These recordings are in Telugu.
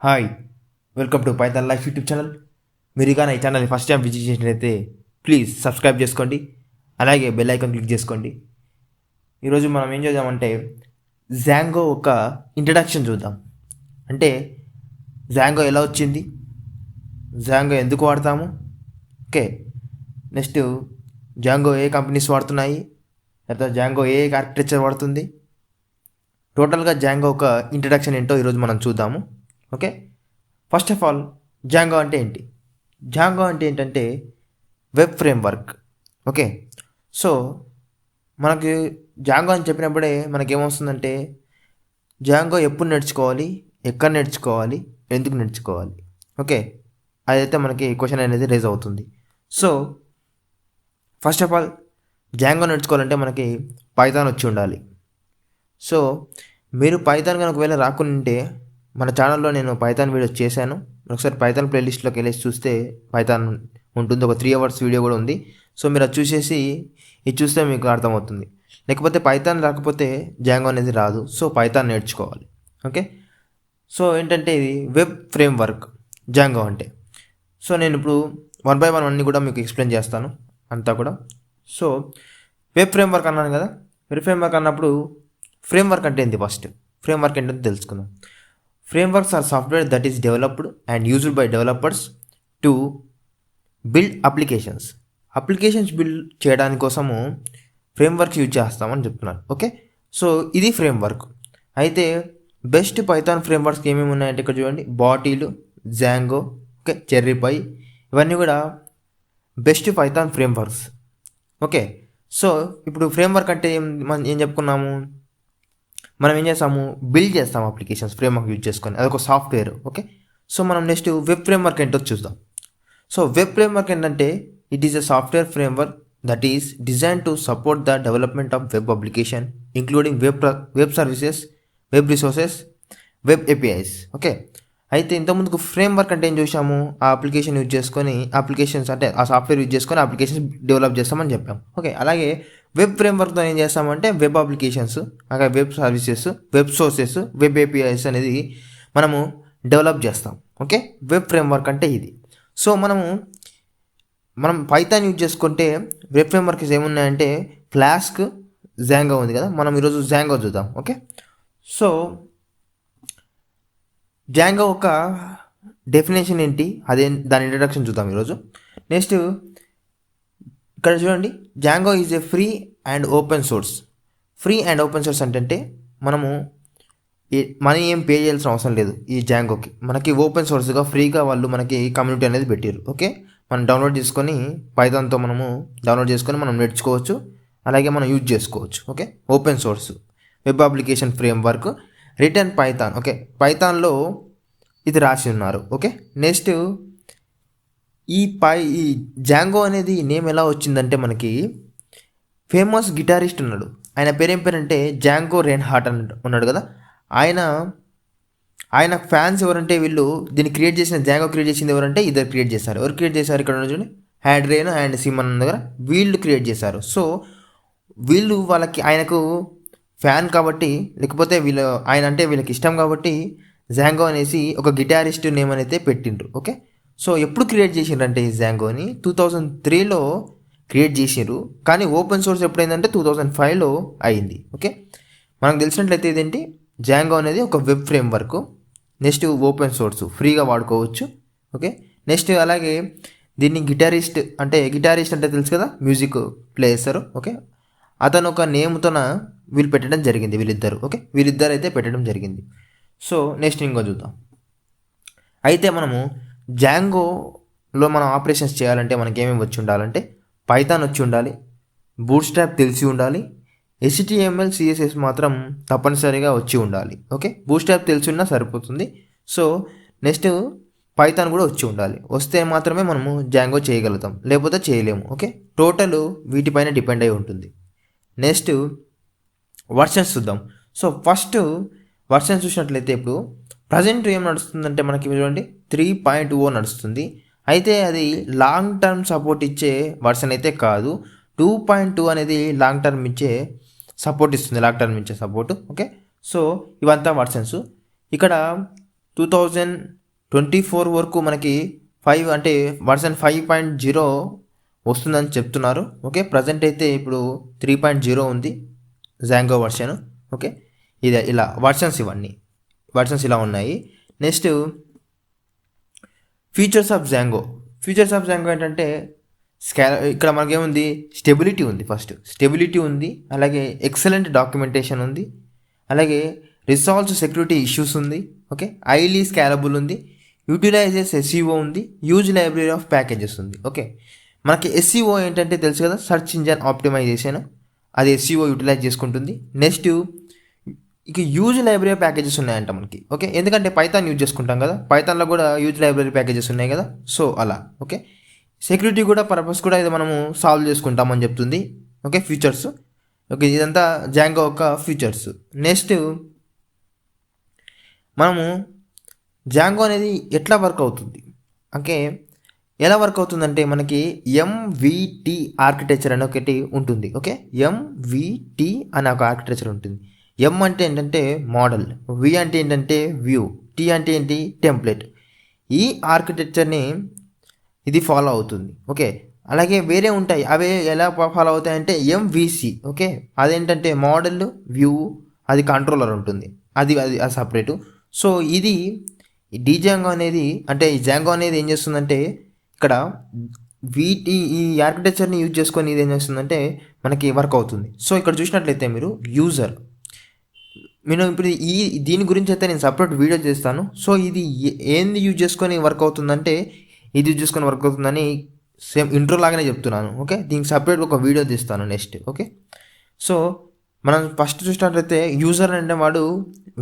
Hi, welcome to Python life YouTube channel. మీరు కానీ ఈ ఛానల్ని ఫస్ట్ టైం విజిట్ చేసినట్లయితే ప్లీజ్ సబ్స్క్రైబ్ చేసుకోండి, అలాగే బెల్ ఐకాన్ క్లిక్ చేసుకోండి. ఈరోజు మనం ఏం చేద్దామంటే జాంగో ఒక ఇంట్రడక్షన్ చూద్దాం. అంటే జాంగో ఎలా వచ్చింది, జాంగో ఎందుకు వాడతాము, ఓకే, నెక్స్ట్ జాంగో ఏ కంపెనీస్ వాడుతున్నాయి, తర్వాత జాంగో ఏ ఆర్కిటెక్చర్ వాడుతుంది, టోటల్గా జాంగో ఒక ఇంట్రడక్షన్ ఏంటో ఈరోజు మనం చూద్దాము. Okay, first of all Django అంటే ఏంటి? జాంగో అంటే ఏంటంటే వెబ్ ఫ్రేమ్వర్క్. ఓకే, సో మనకి జాంగో అని చెప్పినప్పుడే మనకేమొస్తుందంటే జాంగో ఎప్పుడు నేర్చుకోవాలి, ఎక్కడ నేర్చుకోవాలి, ఎందుకు నేర్చుకోవాలి, ఓకే, అదైతే మనకి క్వశ్చన్ అనేది రేజ్ అవుతుంది. So first of all Django నేర్చుకోవాలంటే మనకి పైథాన్ వచ్చి ఉండాలి. సో మీరు పైథాన్ కనుక ఒకవేళ రాకుంటే మన ఛానల్లో నేను పైథాన్ వీడియోస్ చేశాను. ఒకసారి పైథాన్ ప్లేలిస్ట్లోకి వెళ్ళేసి చూస్తే పైథాన్ ఉంటుంది, ఒక 3 hours వీడియో కూడా ఉంది. సో మీరు అది చూసేసి ఇది చూస్తే మీకు అర్థమవుతుంది. లేకపోతే పైథాన్ రాకపోతే జాంగో అనేది రాదు. సో పైథాన్ నేర్చుకోవాలి. ఓకే, సో ఏంటంటే ఇది వెబ్ ఫ్రేమ్వర్క్ జాంగో అంటే. సో నేను ఇప్పుడు 1 by 1 అన్నీ కూడా మీకు ఎక్స్ప్లెయిన్ చేస్తాను అంతా కూడా. సో వెబ్ ఫ్రేమ్వర్క్ అన్నాను కదా, వెబ్ ఫ్రేమ్వర్క్ అన్నప్పుడు ఫ్రేమ్వర్క్ అంటే ఏంటి? ఫస్ట్ ఫ్రేమ్వర్క్ ఏంటంటే తెలుసుకుందాం. Frameworks are software that is developed and used by developers to build applications. Applications build చేయడానికి కోసము ఫ్రేమ్వర్క్స్ యూజ్ చేస్తామని చెప్తున్నాను. ఓకే, సో ఇది ఫ్రేమ్వర్క్. అయితే బెస్ట్ పైథాన్ ఫ్రేమ్వర్క్స్ ఏమేమి ఉన్నాయంటే ఇక్కడ చూడండి, బాటిల్, జాంగో, ఓకే, చెర్రీపై, ఇవన్నీ కూడా best Python frameworks. Okay, so ఇప్పుడు ఫ్రేమ్వర్క్ అంటే మనం ఏం చెప్పుకున్నాము, మనం ఏం చేస్తాము, బిల్డ్ చేస్తాము అప్లికేషన్స్ ఫ్రేమ్వర్క్ యూజ్ చేసుకొని, అదొక సాఫ్ట్వేర్. ఓకే, సో మనం నెక్స్ట్ వెబ్ ఫ్రేమ్వర్క్ ఏంటో చూద్దాం. సో వెబ్ ఫ్రేమ్వర్క్ ఏంటంటే it is a software framework that is design to support the development of web application including web services, web resources, web APIs. Okay, అయితే ఇంతకుముందుకు ఫ్రేమ్వర్క్ అంటే ఏం చూసాము, ఆ అప్లికేషన్ యూజ్ చేసుకొని అప్లికేషన్స్ అంటే ఆ సాఫ్ట్వేర్ యూజ్ చేసుకొని అప్లికేషన్స్ డెవలప్ చేస్తామని చెప్పాం. ఓకే, అలాగే వెబ్ ఫ్రేమ్వర్క్తో ఏం చేస్తామంటే వెబ్ అప్లికేషన్స్, అలాగే web services, web sources, web APIs అనేది మనము డెవలప్ చేస్తాం. ఓకే, వెబ్ ఫ్రేమ్వర్క్ అంటే ఇది. సో మనం పైథాన్ యూజ్ చేసుకుంటే వెబ్ ఫ్రేమ్వర్క్స్ ఏమున్నాయంటే ఫ్లాస్క్, జాంగో ఉంది కదా, మనం ఈరోజు జాంగో చూద్దాం. ఓకే, సో జాంగో ఒక డెఫినేషన్ ఏంటి, అదే దాని ఇంట్రడక్షన్ చూద్దాం ఈరోజు. నెక్స్ట్ ఇక్కడ చూడండి, Django is a free and open source. Free and open source అంటే మనము మనీ ఏం పే చేయాల్సిన అవసరం లేదు ఈ జాంగోకి. మనకి ఓపెన్ సోర్స్గా ఫ్రీగా వాళ్ళు మనకి కమ్యూనిటీ అనేది పెట్టారు. ఓకే, మనం డౌన్లోడ్ చేసుకొని పైథాన్తో మనము డౌన్లోడ్ చేసుకొని మనం నేర్చుకోవచ్చు, అలాగే మనం యూజ్ చేసుకోవచ్చు. Okay, open source web application framework written Python. Okay, పైథాన్లో ఇది రాసి ఉన్నారు. ఓకే, నెక్స్ట్ ఈ జాంగో అనేది నేమ్ ఎలా వచ్చిందంటే మనకి ఫేమస్ గిటారిస్ట్ ఉన్నాడు, ఆయన పేరేం పేరంటే జాంగో రెయిన్హార్ట్ ఉన్నాడు కదా, ఆయన ఫ్యాన్స్ ఎవరంటే వీళ్ళు దీన్ని క్రియేట్ చేసిన జాంగో క్రియేట్ చేసింది ఎవరంటే ఇద్దరు క్రియేట్ చేశారు. ఎవరు క్రియేట్ చేశారు? ఇక్కడ చూడండి, హ్యాడ్రేన్ అండ్ సిమన్ దగ్గర వీళ్ళు క్రియేట్ చేశారు. సో వీళ్ళు ఆయనకు ఫ్యాన్ కాబట్టి, లేకపోతే ఆయన అంటే వీళ్ళకి ఇష్టం కాబట్టి జాంగో అనేసి ఒక గిటారిస్ట్ నేమ్ అనేది పెట్టిండ్రు. ఓకే, సో ఎప్పుడు క్రియేట్ చేసిండ్రు అంటే ఈ జాంగోని 2003లో క్రియేట్ చేసిండ్రు, కానీ ఓపెన్ సోర్స్ ఎప్పుడైందంటే 2005లో అయింది. ఓకే, మనకు తెలిసినట్లయితే ఇదేంటి, జాంగో అనేది ఒక web framework, next open source ఫ్రీగా వాడుకోవచ్చు. ఓకే, నెక్స్ట్ అలాగే దీన్ని గిటారిస్ట్ అంటే తెలుసు కదా, మ్యూజిక్ ప్లేయర్. ఓకే, అతను ఒక నేమ్తోన వీళ్ళు పెట్టడం జరిగింది, వీళ్ళిద్దరు. ఓకే, వీళ్ళిద్దరు అయితే పెట్టడం జరిగింది. సో నెక్స్ట్ ఇంకో చూద్దాం. అయితే మనము జాంగోలో మనం ఆపరేషన్స్ చేయాలంటే మనకి ఏమేమి వచ్చి ఉండాలంటే పైథాన్ వచ్చి ఉండాలి, బూట్స్ట్రాప్ తెలిసి ఉండాలి, HTML CSS మాత్రం తప్పనిసరిగా వచ్చి ఉండాలి. ఓకే, బూట్స్ట్రాప్ తెలిసి ఉన్నా సరిపోతుంది. సో నెక్స్ట్ పైథాన్ కూడా వచ్చి ఉండాలి. వస్తే మాత్రమే మనము జాంగో చేయగలుగుతాం, లేకపోతే చేయలేము. ఓకే, టోటల్ వీటిపైన డిపెండ్ అయి ఉంటుంది. నెక్స్ట్ వర్షన్స్ చూద్దాం. సో ఫస్ట్ వర్షన్స్ చూసినట్లయితే ఇప్పుడు ప్రజెంట్ ఏం నడుస్తుందంటే మనకి చూడండి 3.0 నడుస్తుంది. అయితే అది లాంగ్ టర్మ్ సపోర్ట్ ఇచ్చే వర్షన్ అయితే కాదు. 2.2 అనేది లాంగ్ టర్మ్ ఇచ్చే సపోర్ట్ ఇస్తుంది, లాంగ్ టర్మ్ ఇచ్చే సపోర్ట్. ఓకే, సో ఇవంతా వర్షన్స్. ఇక్కడ 2024 వరకు మనకి 5 అంటే వర్షన్ 5.0 వస్తుందని చెప్తున్నారు. ఓకే, ప్రజెంట్ అయితే ఇప్పుడు 3.0 ఉంది జాంగో వర్షన్. ఓకే, ఇది ఇలా వర్షన్స్ ఇలా ఉన్నాయి. నెక్స్ట్ ఫీచర్స్ ఆఫ్ జాంగో ఏంటంటే ఇక్కడ మనకేముంది, స్టెబిలిటీ ఉంది. ఫస్ట్ స్టెబిలిటీ ఉంది, అలాగే ఎక్సలెంట్ డాక్యుమెంటేషన్ ఉంది, అలాగే రిసాల్వ్స్ సెక్యూరిటీ ఇష్యూస్ ఉంది. ఓకే, హైలీ స్కేలబుల్ ఉంది, యూటిలైజెస్ ఎస్ఈఓ ఉంది, హ్యూజ్ లైబ్రరీ ఆఫ్ ప్యాకేజెస్ ఉంది. ఓకే, మనకి ఎస్ఈఓ ఏంటంటే తెలుసు కదా, సెర్చ్ ఇంజన్ ఆప్టిమైజేషన్, అది ఎస్ఈఓ యూటిలైజ్ చేసుకుంటుంది. నెక్స్ట్ ఇక యూజ్ లైబ్రరీ ప్యాకేజెస్ ఉన్నాయంట మనకి. ఓకే, ఎందుకంటే పైథాన్ యూజ్ చేసుకుంటాం కదా, పైథాన్లో కూడా యూజ్ లైబ్రరీ ప్యాకేజెస్ ఉన్నాయి కదా, సో అలా. ఓకే, సెక్యూరిటీ కూడా పర్పస్ కూడా ఇది మనము సాల్వ్ చేసుకుంటామని చెప్తుంది. Okay, features. ఓకే, ఇదంతా జాంగో యొక్క ఫీచర్స్. నెక్స్ట్ మనము జాంగో అనేది ఎట్లా వర్క్ అవుతుంది, ఓకే, ఎలా వర్క్ అవుతుందంటే మనకి ఎంవిటి ఆర్కిటెక్చర్ అని ఒకటి ఉంటుంది. ఓకే, ఎంవిటి అనే ఒక ఆర్కిటెక్చర్ ఉంటుంది. ఎం అంటే ఏంటంటే మోడల్, వి అంటే ఏంటంటే వ్యూ, టీ అంటే ఏంటి టెంప్లెట్. ఈ ఆర్కిటెక్చర్ని ఇది ఫాలో అవుతుంది. ఓకే, అలాగే వేరే ఉంటాయి, అవి ఎలా ఫాలో అవుతాయంటే ఎంవిసి. ఓకే, అదేంటంటే మోడల్, వ్యూ, అది కంట్రోలర్ ఉంటుంది, అది సపరేటు. సో ఇది జాంగో అనేది, అంటే ఈ జాంగో అనేది ఏం చేస్తుందంటే ఇక్కడ ఈ ఆర్కిటెక్చర్ని యూజ్ చేసుకొని ఇది ఏం చేస్తుందంటే మనకి వర్క్ అవుతుంది. సో ఇక్కడ చూసినట్లయితే మీరు నేను ఇప్పుడు దీని గురించి అయితే నేను సపరేట్ వీడియో చేస్తాను. సో ఇది ఏంది యూజ్ చేసుకొని వర్క్ అవుతుందంటే ఇది యూజ్ చేసుకొని వర్క్ అవుతుందని సేమ్ ఇంట్రో లాగానే చెప్తున్నాను. ఓకే, దీనికి సపరేట్ ఒక వీడియో తీస్తాను నెక్స్ట్. ఓకే, సో మనం ఫస్ట్ చూసినట్లయితే యూజర్ అంటే వాడు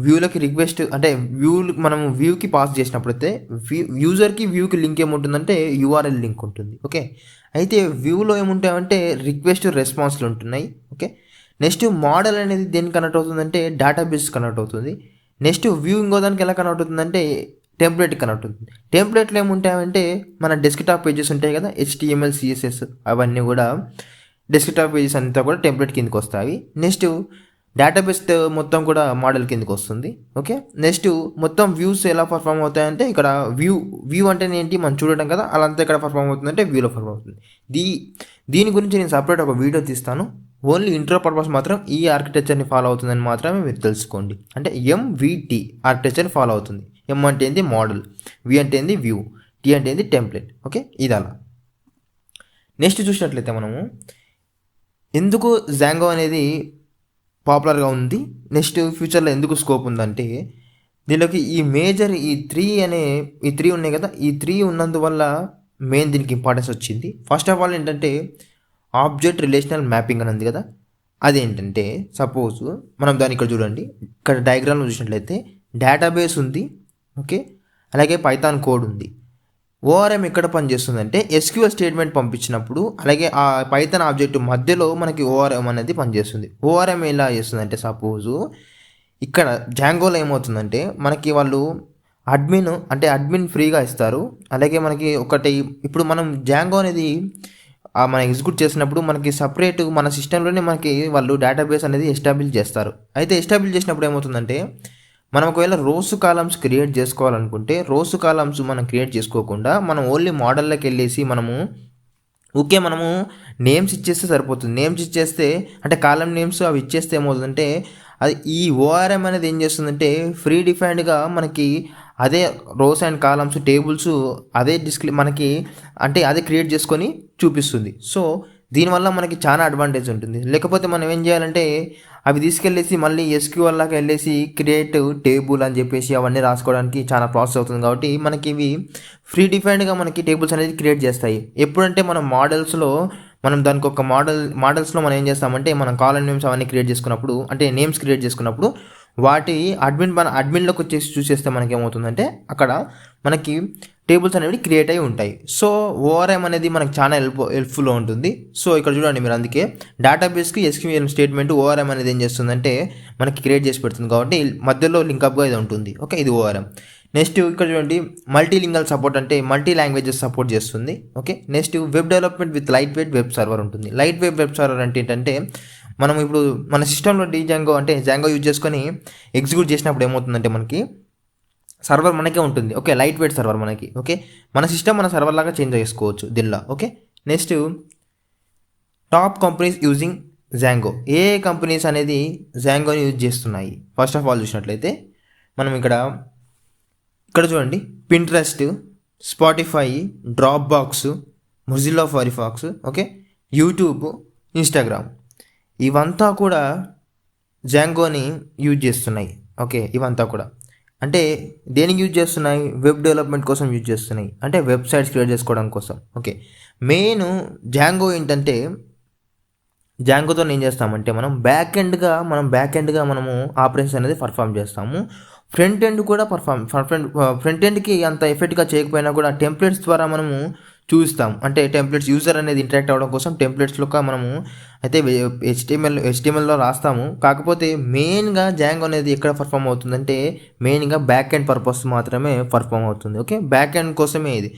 వ్యూలోకి రిక్వెస్ట్, అంటే మనం వ్యూకి పాస్ చేసినప్పుడైతే యూజర్కి వ్యూకి లింక్ ఏముంటుందంటే యూఆర్ఎల్ లింక్ ఉంటుంది. ఓకే, అయితే వ్యూలో ఏముంటాయంటే రిక్వెస్ట్ రెస్పాన్స్లు ఉంటున్నాయి. ఓకే, నెక్స్ట్ మోడల్ అనేది దేనికి కనెక్ట్ అవుతుందంటే డేటాబేస్ కనెక్ట్ అవుతుంది. నెక్స్ట్ వ్యూ ఇంకో దానికి ఎలా కనెక్ట్ అవుతుందంటే టెంప్లెట్కి కనెక్ట్ అవుతుంది. టెంప్లెట్లు ఏముంటాయంటే మన డెస్క్టాప్ పేజెస్ ఉంటాయి కదా, HTML CSS అవన్నీ కూడా డెస్క్టాప్ పేజెస్ అంతా కూడా టెంప్లెట్ కిందకి వస్తాయి. నెక్స్ట్ డేటాబేస్ మొత్తం కూడా మోడల్ కిందకి వస్తుంది. ఓకే, నెక్స్ట్ మొత్తం వ్యూస్ ఎలా పర్ఫామ్ అవుతాయంటే ఇక్కడ వ్యూ అంటే ఏంటి మనం చూడటం కదా, అలా అంతా ఇక్కడ పర్ఫామ్ అవుతుందంటే వ్యూలో పర్ఫామ్ అవుతుంది. దీని గురించి నేను సపరేట్ ఒక వీడియో తీస్తాను. ఓన్లీ ఇంట్రో పర్పస్ మాత్రం ఈ ఆర్కిటెక్చర్ని ఫాలో అవుతుందని మాత్రమే మీరు తెలుసుకోండి. అంటే ఎంవిటి ఆర్కిటెక్చర్ని ఫాలో అవుతుంది. ఎం అంటే ఏంది మోడల్, వి అంటే ఏంది వ్యూ, టీ అంటే ఏంది టెంప్లెట్. ఓకే, ఇది అలా. నెక్స్ట్ చూసినట్లయితే మనము ఎందుకు జాంగో అనేది పాపులర్గా ఉంది, నెక్స్ట్ ఫ్యూచర్లో ఎందుకు స్కోప్ ఉందంటే దీనిలోకి ఈ మేజర్ ఈ త్రీ ఉన్నాయి కదా, ఈ త్రీ ఉన్నందువల్ల మెయిన్ దీనికి ఇంపార్టెన్స్ వచ్చింది. ఫస్ట్ ఆఫ్ ఆల్ ఏంటంటే ఆబ్జెక్ట్ రిలేషనల్ మ్యాపింగ్ అని ఉంది కదా, అదేంటంటే సపోజ్ మనం దాన్ని ఇక్కడ చూడండి, ఇక్కడ డయాగ్రామ్లో చూసినట్లయితే డేటాబేస్ ఉంది. ఓకే, అలాగే పైథాన్ కోడ్ ఉంది. ఓఆర్ఎం ఎక్కడ పనిచేస్తుందంటే SQL స్టేట్మెంట్ పంపించినప్పుడు, అలాగే ఆ పైథాన్ ఆబ్జెక్ట్ మధ్యలో మనకి ఓఆర్ఎం అనేది పనిచేస్తుంది. ఓఆర్ఎం ఎలా చేస్తుందంటే సపోజు ఇక్కడ జాంగోలో ఏమవుతుందంటే మనకి వాళ్ళు అడ్మిన్ ఫ్రీగా ఇస్తారు. అలాగే మనకి ఇప్పుడు మనం జాంగో అనేది మనం ఎగ్జిక్యూట్ చేసినప్పుడు మనకి సపరేట్ మన సిస్టంలోనే మనకి వాళ్ళు డేటాబేస్ అనేది ఎస్టాబ్లిష్ చేస్తారు. అయితే ఎస్టాబ్లిష్ చేసినప్పుడు ఏమవుతుందంటే మనం ఒకవేళ రోస్ కాలమ్స్ క్రియేట్ చేసుకోవాలనుకుంటే రోస్ కాలమ్స్ మనం క్రియేట్ చేసుకోకుండా మనం ఓన్లీ మోడల్లోకి వెళ్ళేసి మనము నేమ్స్ ఇచ్చేస్తే సరిపోతుంది. నేమ్స్ ఇచ్చేస్తే అంటే కాలం నేమ్స్ అవి ఇచ్చేస్తే ఏమవుతుందంటే అది ఈ ఓఆర్ఎం అనేది ఏం చేస్తుందంటే ఫ్రీ డిఫైన్డ్గా మనకి అదే రోస్ అండ్ కాలమ్స్ టేబుల్స్ అదే డిస్ప్లే మనకి అంటే అదే క్రియేట్ చేసుకొని చూపిస్తుంది. సో దీనివల్ల మనకి చాలా అడ్వాంటేజ్ ఉంటుంది. లేకపోతే మనం ఏం చేయాలంటే అవి తీసుకెళ్ళేసి మళ్ళీ SQL లాగా వెళ్ళేసి క్రియేట్ టేబుల్ అని చెప్పేసి అవన్నీ రాసుకోవడానికి చాలా ప్రాసెస్ అవుతుంది. కాబట్టి మనకి ఇవి ఫ్రీ డిఫైన్డ్గా మనకి టేబుల్స్ అనేది క్రియేట్ చేస్తాయి. ఎప్పుడంటే మనం మనం దానికి ఒక మోడల్స్లో మనం ఏం చేస్తామంటే మనం కాలమ్ నేమ్స్ అవన్నీ క్రియేట్ చేసుకున్నప్పుడు, అంటే నేమ్స్ క్రియేట్ చేసుకున్నప్పుడు వాటి అడ్మిన్లోకి వచ్చేసి చూసేస్తే మనకి ఏమవుతుందంటే అక్కడ మనకి టేబుల్స్ అనేవి క్రియేట్ అయి ఉంటాయి. సో ఓఆర్ఎం అనేది మనకి చాలా హెల్ప్ఫుల్గా ఉంటుంది. సో ఇక్కడ చూడండి మీరు, అందుకే డేటాబేస్కి SQL స్టేట్మెంట్ ఓఆర్ఎం అనేది ఏం చేస్తుందంటే మనకి క్రియేట్ చేసి పెడుతుంది. కాబట్టి మధ్యలో లింకప్గా ఇది ఉంటుంది. ఓకే, ఇది ఓఆర్ఎం. నెక్స్ట్ ఇక్కడ చూడండి మల్టీలింగల్ సపోర్ట్, అంటే మల్టీ లాంగ్వేజెస్ సపోర్ట్ చేస్తుంది. Okay, next web development with light weight web server ఉంటుంది. లైట్ వెయిట్ వెబ్ సర్వర్ అంటే ఏంటంటే మనం ఇప్పుడు మన సిస్టంలో జాంగో యూజ్ చేసుకొని ఎగ్జిక్యూట్ చేసినప్పుడు ఏమవుతుందంటే మనకి సర్వర్ మనకే ఉంటుంది. ఓకే, లైట్ వెయిట్ సర్వర్ మనకి. ఓకే, మన సిస్టమ్ మన సర్వర్ లాగా చేంజ్ చేసుకోవచ్చు దీనిలో. Okay, next top companies using Django. ఏ కంపెనీస్ అనేది జాంగోని యూజ్ చేస్తున్నాయి? ఫస్ట్ ఆఫ్ ఆల్ చూసినట్లయితే మనం ఇక్కడ చూడండి, Pinterest, Spotify, Dropbox, Mozilla Firefox, okay, YouTube, Instagram, ఇవంతా కూడా జాంగోని యూజ్ చేస్తున్నాయి. ఓకే, ఇవంతా కూడా అంటే దేనికి యూజ్ చేస్తున్నాయి? వెబ్ డెవలప్మెంట్ కోసం యూజ్ చేస్తున్నాయి, అంటే వెబ్సైట్స్ క్రియేట్ చేసుకోవడం కోసం. ఓకే, మెయిన్ జాంగో ఏంటంటే, జాంగోతో ఏం చేస్తామంటే మనం బ్యాక్ ఎండ్గా మనము ఆపరేషన్స్ అనేది పర్ఫామ్ చేస్తాము. ఫ్రంట్ ఎండ్ కూడా ఫ్రంట్ ఎండ్కి అంత ఎఫెక్ట్గా చేయకపోయినా కూడా టెంప్లెట్స్ ద్వారా మనము చూస్తాం. అంటే టెంప్లెట్స్ యూజర్ అనేది ఇంటరాక్ట్ అవ్వడం కోసం టెంప్లెట్స్లో మనము అయితే హెచ్టిఎంఎల్లో రాస్తాము. కాకపోతే మెయిన్గా జాంగో అనేది ఎక్కడ పర్ఫామ్ అవుతుందంటే మెయిన్గా బ్యాక్ ఎండ్ పర్పస్ మాత్రమే పర్ఫామ్ అవుతుంది. ఓకే, బ్యాక్ ఎండ్ కోసమే ఇది.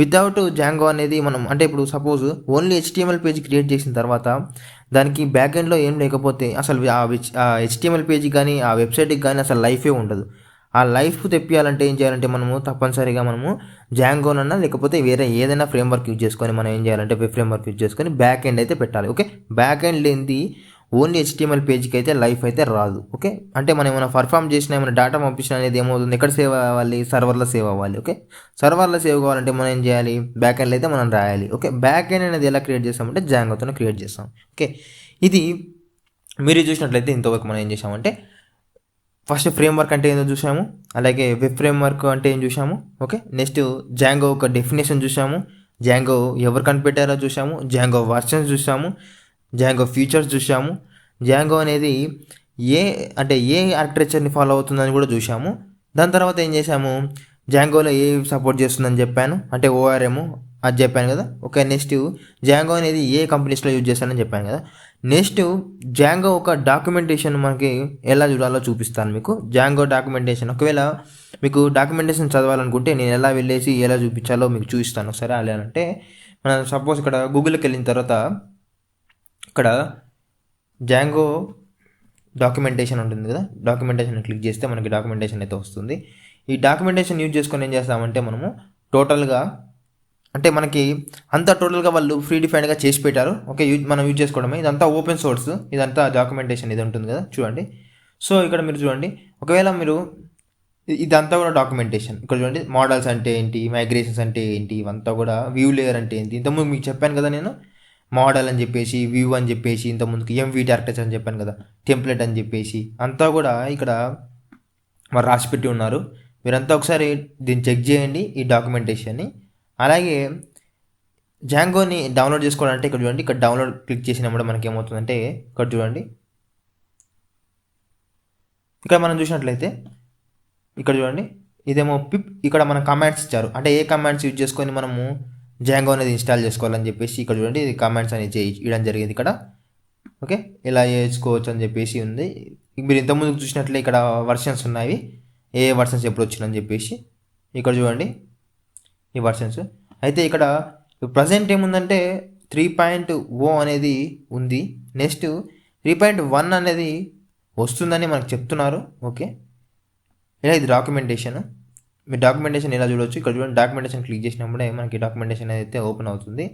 వితౌట్ జాంగో అనేది మనం అంటే ఇప్పుడు suppose only HTML page create చేసిన తర్వాత దానికి బ్యాక్ ఎండ్లో ఏం లేకపోతే అసలు ఆ హెచ్టిఎంఎల్ పేజీ కానీ ఆ వెబ్సైట్కి కానీ అసలు లైఫే ఉండదు. ఆ లైఫ్ తెప్పియాలంటే ఏం చేయాలంటే మనము తప్పనిసరిగా మనము జాంగోనన్నా లేకపోతే వేరే ఏదైనా ఫ్రేమ్వర్క్ యూజ్ చేసుకొని మనం ఏం చేయాలంటే వెబ్ ఫ్రేమ్వర్క్ యూజ్ చేసుకొని బ్యాక్ ఎండ్ అయితే పెట్టాలి. ఓకే, బ్యాక్ ఎండ్ లేనిది ఓన్లీ హెచ్టిఎంఎల్ పేజ్కి అయితే లైఫ్ అయితే రాదు. ఓకే, అంటే మనం ఏమైనా పర్ఫామ్ చేసినా ఏమైనా డేటా పంపించిన అనేది ఏమవుతుంది, ఎక్కడ సేవ్ అవ్వాలి? సర్వర్లో సేవ్ అవ్వాలి. ఓకే, సర్వర్లో సేవ్ కావాలంటే మనం ఏం చేయాలి? బ్యాక్ ఎండ్లో అయితే మనం రాయాలి. ఓకే, బ్యాక్ ఎండ్ అనేది ఎలా క్రియేట్ చేస్తామంటే జాంగోతోనే క్రియేట్ చేస్తాం. ఓకే, ఇది మీరు చూసినట్లయితే ఇంతవరకు మనం ఏం చేసామంటే ఫస్ట్ ఫ్రేమ్వర్క్ అంటే ఏందో చూసాము, అలాగే వెబ్ ఫ్రేమ్వర్క్ అంటే ఏం చూసాము. ఓకే, నెక్స్ట్ జాంగో ఒక డెఫినేషన్ చూసాము, జాంగో ఎవరు కనిపెట్టారో చూసాము, జాంగో వర్షన్స్ చూసాము, జాంగో ఫీచర్స్ చూసాము, జాంగో అనేది ఏ ఆర్కిటెక్చర్ని ఫాలో అవుతుందని కూడా చూసాము. దాని తర్వాత ఏం చేసాము, జాంగోలో ఏ సపోర్ట్ చేస్తుందని చెప్పాను, అంటే ORM అది చెప్పాను కదా. ఓకే, నెక్స్ట్ జాంగో అనేది ఏ కంపెనీస్లో యూజ్ చేస్తానని చెప్పాను కదా. నెక్స్ట్ జాంగో ఒక డాక్యుమెంటేషన్ మనకి ఎలా చూడాలో చూపిస్తాను మీకు. జాంగో డాక్యుమెంటేషన్ ఒకవేళ మీకు డాక్యుమెంటేషన్ చదవాలనుకుంటే నేను ఎలా వెళ్ళేసి ఎలా చూపించాలో మీకు చూపిస్తాను ఒకసారి. అలా అంటే మనం సపోజ్ ఇక్కడ గూగుల్కి వెళ్ళిన తర్వాత ఇక్కడ జాంగో డాక్యుమెంటేషన్ ఉంటుంది కదా, డాక్యుమెంటేషన్ క్లిక్ చేస్తే మనకి డాక్యుమెంటేషన్ అయితే వస్తుంది. ఈ డాక్యుమెంటేషన్ యూజ్ చేసుకొని ఏం చేస్తామంటే మనము టోటల్గా అంటే మనకి అంతా టోటల్గా వాళ్ళు ఫ్రీ డిఫైన్డ్గా చేసి పెట్టారు. ఓకే, మనం యూజ్ చేసుకోవడమే. ఇదంతా ఓపెన్ సోర్స్, ఇదంతా డాక్యుమెంటేషన్ ఇది ఉంటుంది కదా, చూడండి. సో ఇక్కడ మీరు చూడండి, ఒకవేళ మీరు ఇదంతా కూడా డాక్యుమెంటేషన్. ఇక్కడ చూడండి, మోడల్స్ అంటే ఏంటి, మైగ్రేషన్స్ అంటే ఏంటి, ఇవంతా కూడా వ్యూ లేయర్ అంటే ఏంటి. ఇంతకుముందు మీకు చెప్పాను కదా నేను, మోడల్ అని చెప్పేసి, వ్యూ అని చెప్పేసి, ఇంతకుముందుకి MV ఆర్కిటెక్చర్ అని చెప్పాను కదా, టెంప్లెట్ అని చెప్పేసి అంతా కూడా ఇక్కడ మరి రాసిపెట్టి ఉన్నారు. మీరంతా ఒకసారి దీన్ని చెక్ చేయండి ఈ డాక్యుమెంటేషన్ని. అలాగే జాంగోని డౌన్లోడ్ చేసుకోవాలంటే ఇక్కడ చూడండి, ఇక్కడ డౌన్లోడ్ క్లిక్ చేసినప్పుడు మనకి ఏమవుతుందంటే ఇక్కడ చూడండి, ఇక్కడ మనం చూసినట్లయితే ఇక్కడ చూడండి, ఇదేమో పిప్, ఇక్కడ మన కమాండ్స్ ఇచ్చారు. అంటే ఏ కమాండ్స్ యూజ్ చేసుకొని మనము జాంగో అనేది ఇన్స్టాల్ చేసుకోవాలని చెప్పేసి ఇక్కడ చూడండి, ఇది కమాండ్స్ అనేది చేయడం జరిగింది ఇక్కడ. ఓకే, ఇలా చేసుకోవచ్చు అని చెప్పేసి ఉంది. మీరు ఇంతకుముందు చూసినట్లే ఇక్కడ వర్షన్స్ ఉన్నాయి, ఏ వర్షన్స్ ఎప్పుడు వచ్చిందని చెప్పేసి ఇక్కడ చూడండి ఈ వర్షన్స్. అయితే ఇక్కడ ప్రజెంట్ ఏముందంటే 3.0 అనేది ఉంది. నెక్స్ట్ 3.1 అనేది వస్తుందని మనకు చెప్తున్నారు. ఓకే, ఇలా ఇది డాక్యుమెంటేషన్. మీరు డాక్యుమెంటేషన్ ఎలా చూడవచ్చు, ఇక్కడ చూడండి, డాక్యుమెంటేషన్ క్లిక్ చేసినప్పుడే మనకి డాక్యుమెంటేషన్ అయితే ఓపెన్ అవుతుంది.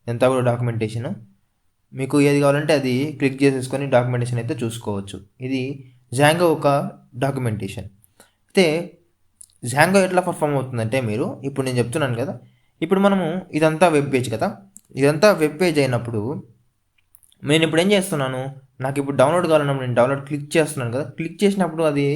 ఎంత కూడా డాక్యుమెంటేషన్ మీకు ఏది కావాలంటే అది క్లిక్ చేసేసుకొని డాక్యుమెంటేషన్ అయితే చూసుకోవచ్చు. ఇది జాంగో ఒక డాక్యుమెంటేషన్. అయితే జాంగో ఎట్లా పర్ఫామ్ అవుతుందంటే మీరు ఇప్పుడు నేను చెప్తున్నాను కదా, ఇప్పుడు మనము ఇదంతా వెబ్ పేజ్ కదా, ఇదంతా వెబ్ పేజ్ అయినప్పుడు నేను ఇప్పుడు ఏం చేస్తున్నాను, నాకు ఇప్పుడు డౌన్లోడ్ కావాలన్నప్పుడు నేను డౌన్లోడ్ క్లిక్ చేస్తున్నాను కదా, క్లిక్ చేసినప్పుడు అది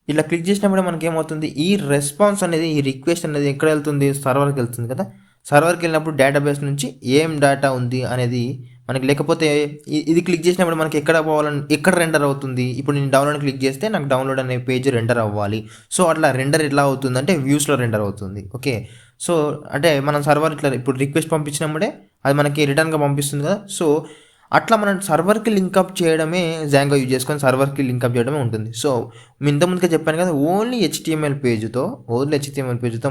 ఇలా క్లిక్ చేసినప్పుడు మనకి ఏమవుతుంది, ఈ రెస్పాన్స్ అనేది, ఈ రిక్వెస్ట్ అనేది ఎక్కడ వెళ్తుంది, సర్వర్కి వెళ్తుంది కదా. సర్వర్కి వెళ్ళినప్పుడు డేటాబేస్ నుంచి ఏం డేటా ఉంది అనేది మనకి, లేకపోతే ఇది క్లిక్ చేసినప్పుడు మనకి ఎక్కడ పోవాలని, ఎక్కడ రెండర్ అవుతుంది. ఇప్పుడు నేను డౌన్లోడ్ క్లిక్ చేస్తే నాకు డౌన్లోడ్ అనే పేజ్ రెండర్ అవ్వాలి. సో అట్లా రెండర్ ఎట్లా అవుతుందంటే వ్యూస్లో రెండర్ అవుతుంది. ఓకే, సో అంటే మనం సర్వర్ ఇట్లా ఇప్పుడు రిక్వెస్ట్ పంపించినప్పుడే అది మనకి రిటర్న్గా పంపిస్తుంది కదా. సో అట్లా మనం సర్వర్కి లింకప్ చేయడమే జాంగో యూజ్ చేసుకొని సర్వర్కి లింకప్ చేయడమే ఉంటుంది. సో మీ ఇంతకుముందుగా చెప్పాను కదా, ఓన్లీ హెచ్టిఎంఎల్ పేజ్తో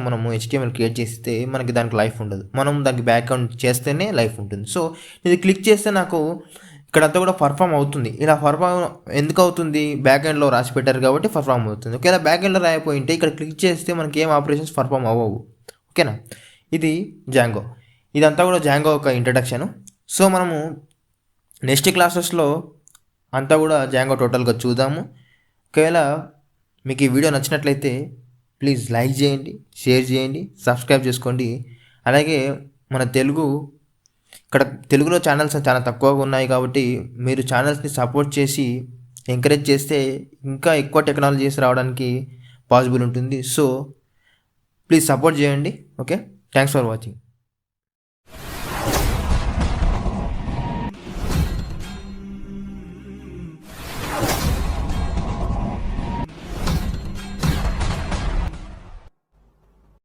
మనము హెచ్టిఎంఎల్ క్రియేట్ చేస్తే మనకి దానికి లైఫ్ ఉండదు. మనం దానికి బ్యాక్గ్రౌండ్ చేస్తేనే లైఫ్ ఉంటుంది. సో ఇది క్లిక్ చేస్తే నాకు ఇక్కడంతా కూడా పర్ఫామ్ అవుతుంది. ఇలా పర్ఫామ్ ఎందుకు అవుతుంది? బ్యాక్ ఎండ్లో రాసి పెట్టారు కాబట్టి పర్ఫామ్ అవుతుంది. ఒకవేళ బ్యాక్ ఎండ్లో రాయిపోయింటే ఇక్కడ క్లిక్ చేస్తే మనకి ఏం ఆపరేషన్స్ పర్ఫామ్ అవ్వవు. ఓకేనా? ఇది జాంగో. ఇదంతా కూడా జాంగో ఒక ఇంట్రడక్షన్. సో మనము నెక్స్ట్ క్లాసెస్లో అంతా కూడా జాంగో టోటల్గా చూద్దాము. ఒకవేళ మీకు ఈ వీడియో నచ్చినట్లయితే ప్లీజ్ లైక్ చేయండి, షేర్ చేయండి, సబ్స్క్రైబ్ చేసుకోండి. అలాగే మన ఇక్కడ తెలుగులో ఛానల్స్ చాలా తక్కువగా ఉన్నాయి కాబట్టి మీరు ఛానల్స్ని సపోర్ట్ చేసి ఎంకరేజ్ చేస్తే ఇంకా ఎక్కువ టెక్నాలజీస్ రావడానికి పాసిబుల్ ఉంటుంది. సో ప్లీజ్ సపోర్ట్ చేయండి. Okay, thanks for watching.